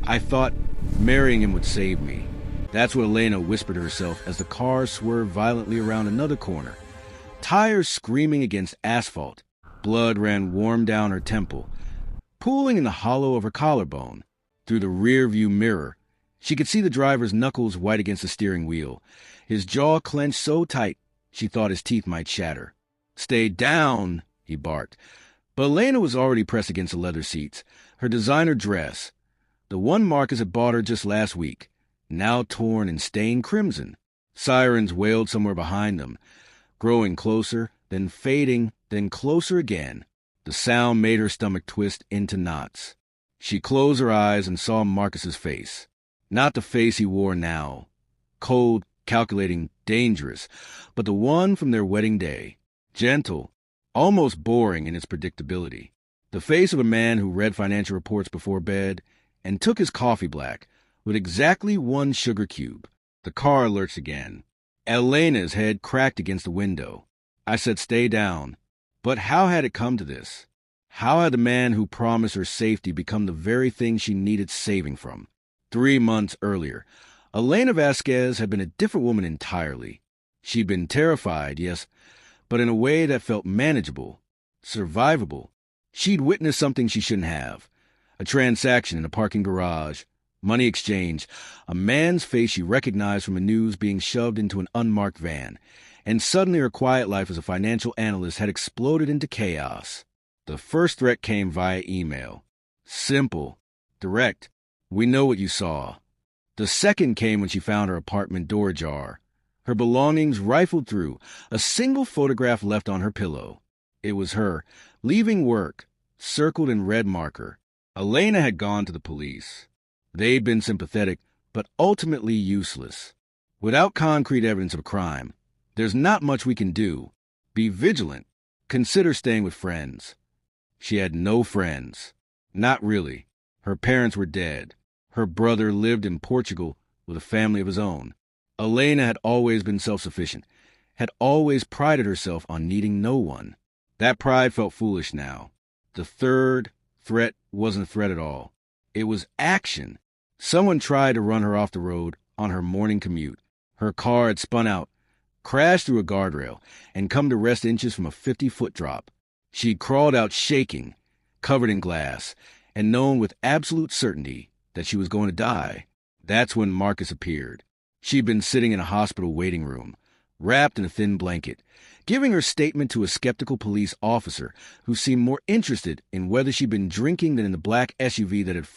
I thought marrying him would save me. That's what Elena whispered to herself as the car swerved violently around another corner. Tires screaming against asphalt. Blood ran warm down her temple, pooling in the hollow of her collarbone. Through the rear-view mirror, she could see the driver's knuckles white against the steering wheel. His jaw clenched so tight, she thought his teeth might shatter. "Stay down," he barked. But Elena was already pressed against the leather seats, her designer dress, the one Marcus had bought her just last week, now torn and stained crimson. Sirens wailed somewhere behind them, growing closer, then fading, then closer again. The sound made her stomach twist into knots. She closed her eyes and saw Marcus's face. Not the face he wore now, cold, calculating, dangerous, but the one from their wedding day, gentle, almost boring in its predictability. The face of a man who read financial reports before bed and took his coffee black with exactly one sugar cube. The car lurched again. Elena's head cracked against the window. I said, "Stay down." But how had it come to this? How had the man who promised her safety become the very thing she needed saving from? 3 months earlier, Elena Vasquez had been a different woman entirely. She'd been terrified, yes, but in a way that felt manageable, survivable. She'd witnessed something she shouldn't have. A transaction in a parking garage, money exchange, a man's face she recognized from the news being shoved into an unmarked van, and suddenly her quiet life as a financial analyst had exploded into chaos. The first threat came via email. Simple, direct. "We know what you saw." The second came when she found her apartment door ajar, her belongings rifled through, a single photograph left on her pillow. It was her, leaving work, circled in red marker. Elena had gone to the police. They'd been sympathetic, but ultimately useless. Without concrete evidence of a crime, there's not much we can do. Be vigilant. Consider staying with friends. She had no friends. Not really. Her parents were dead. Her brother lived in Portugal with a family of his own. Elena had always been self-sufficient, had always prided herself on needing no one. That pride felt foolish now. The third threat wasn't a threat at all. It was action. Someone tried to run her off the road on her morning commute. Her car had spun out, crashed through a guardrail, and come to rest inches from a 50-foot drop. She'd crawled out shaking, covered in glass, and known with absolute certainty that she was going to die. That's when Marcus appeared. She'd been sitting in a hospital waiting room, wrapped in a thin blanket, giving her statement to a skeptical police officer who seemed more interested in whether she'd been drinking than in the black SUV that had